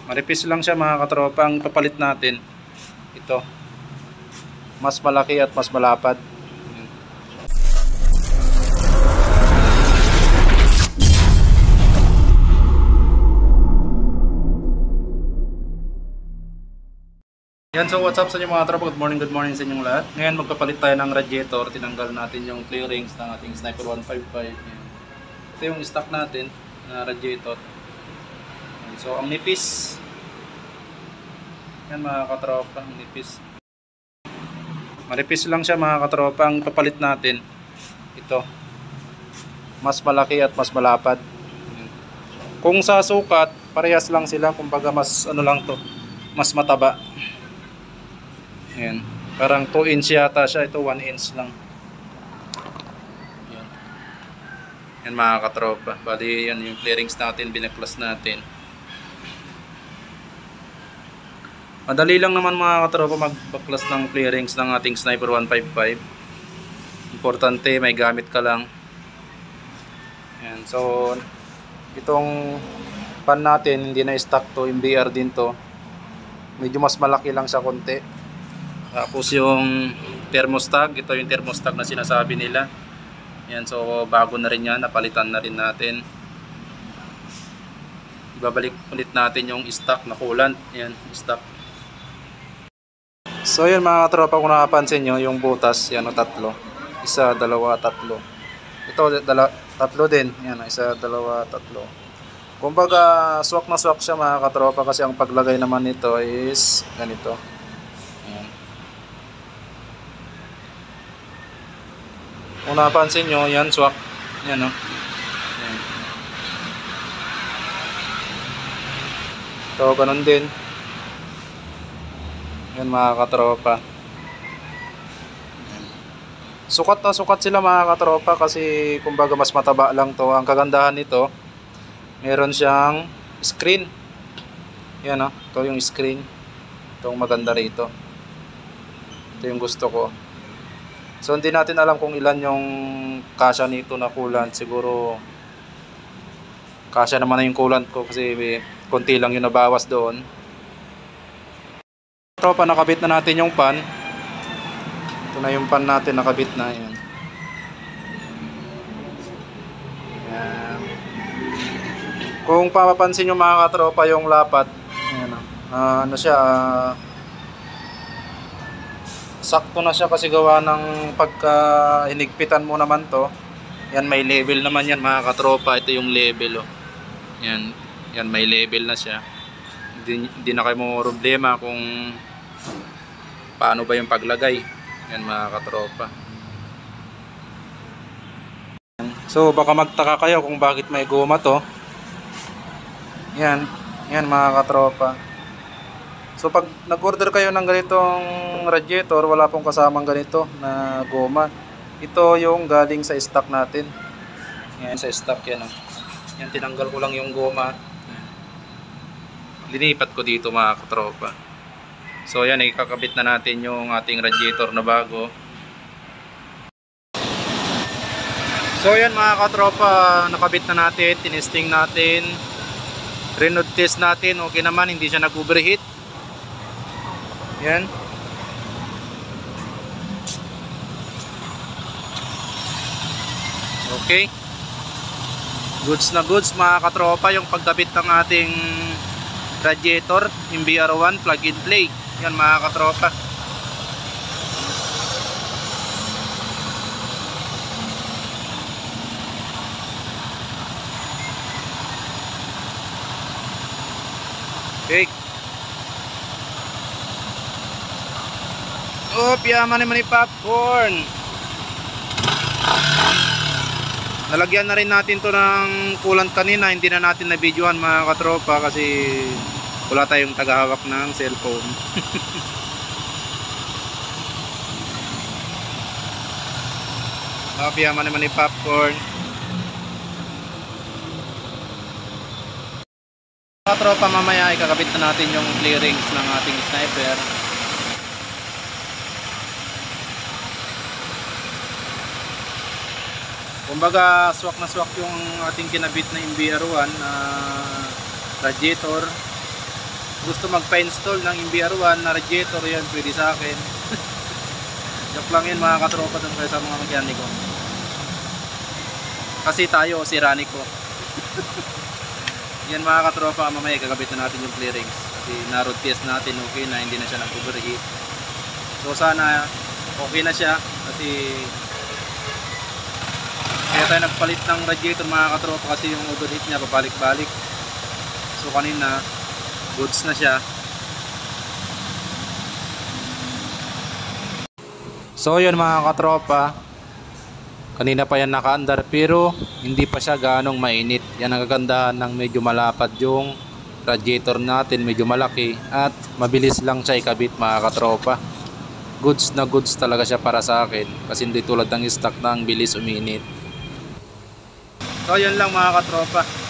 Maripis lang siya mga katropa. Ang papalit natin ito, mas malaki at mas malapad. Yan, so what's up sa inyo mga tropa, good morning sa inyong lahat. Ngayon magpapalit tayo ng radiator. Tinanggal natin yung clearings ng ating Sniper 155. Yan. Ito yung stock natin na radiator. Yan. So ang nipis, yan mga katropa, ang nipis. Maripis lang siya mga katropa. Ang papalit natin ito, mas malaki at mas malapad. Yan. Kung sa sukat, parehas lang sila, kumbaga mas ano lang to, mas mataba. Ayan. Parang 2 inch yata siya. Ito 1 inch lang. Ayan. Yan mga katropa. Bali yan yung clearings natin. Binaklas natin. Madali lang naman mga katropa magbaklas ng clearings ng ating Sniper 155. Importante may gamit ka lang. Ayan. So itong pan natin hindi na stock to. MBR din to. Medyo mas malaki lang sa konti. Tapos yung thermostat, ito yung thermostat na sinasabi nila. Yan, so bago na rin yan, napalitan na rin natin. Ibabalik ulit natin yung stock na coolant. Yan, stock. So yan mga tropa, kung nakapansin nyo, yung butas, yan o tatlo. Isa, dalawa, tatlo. Ito, tatlo din. Yan, isa, dalawa, tatlo. Kumbaga, swak na swak siya mga katropa kasi ang paglagay naman nito is ganito. Yan. Kung napansin nyo, yan, swak. Yan, o. Yan. Ito, ganun din. Yan, mga katropa. Yan. Sukat na sukat sila, mga katropa, kasi kumbaga mas mataba lang to. Ang kagandahan nito, meron siyang screen. Yan, o. Ito yung screen. Itong maganda rito. Ito yung gusto ko. So hindi natin alam kung ilan yung kasya nito na coolant. Siguro kasya naman na yung coolant ko kasi konti lang yung nabawas doon. Tropa, nakabit na natin yung pan. Ito na yung pan natin, nakabit na. Yan. Yan. Kung papapansin nyo mga katropa yung lapat, yan, ano siya, sakto na siya kasi gawa ng pagka hinigpitan mo naman to. Yan, may level naman yan mga katropa. Ito yung level, oh. Yan, yan may level na siya. Hindi na kayo mo problema kung paano ba yung paglagay. Yan mga katropa. So baka magtaka kayo kung bakit may goma to. Yan, yan mga katropa. So pag nag-order kayo ng ganitong radiator, wala pong kasamang ganito na goma. Ito yung galing sa stock natin. Yan, sa stock yan. Oh. Yan, tinanggal ko lang yung goma. Linipat ko dito mga katropa. So yan, ikakabit na natin yung ating radiator na bago. So yan mga katropa, nakabit na natin, tinesting natin. Renod test natin, okay naman, hindi siya nag-overheat. Yan. Okay. Goods na goods mga katropa yung pagkabit ng ating radiator MBR1 plug and play. Yan mga katropa. Okay. Oh, piyaman naman yung popcorn. Nalagyan na rin natin to ng coolant kanina. Hindi na natin na-videohan mga katropa kasi wala tayong tagahawak ng cellphone. Oh, piyaman naman yung popcorn. Katropa, mamaya ikakabit na natin yung clearings ng ating sniper. Kumbaga swak na swak yung ating kinabit na MBR1 na radiator. gusto magpa-install ng MBR1 na radiator, yan pwede sa akin. Joke lang yun mga katropa dun sa mga mekaniko. Kasi tayo siraniko. Yan mga katropa, mamaya gagabit na natin yung clearings. Kasi na-road test natin, okay na, hindi na siya nag-overheat. So sana okay na siya kasi kaya tayo nagpalit ng radiator mga katropa kasi yung overheat niya pabalik-balik. So kanina goods na siya. So yun mga katropa, kanina pa yan nakaandar pero hindi pa siya ganong mainit. Yan ang kagandahan ng medyo malapad yung radiator natin, medyo malaki at mabilis lang siya ikabit mga katropa. Goods na goods talaga siya para sa akin kasi hindi tulad ng stock na ang bilis uminit. So yun lang mga katropa.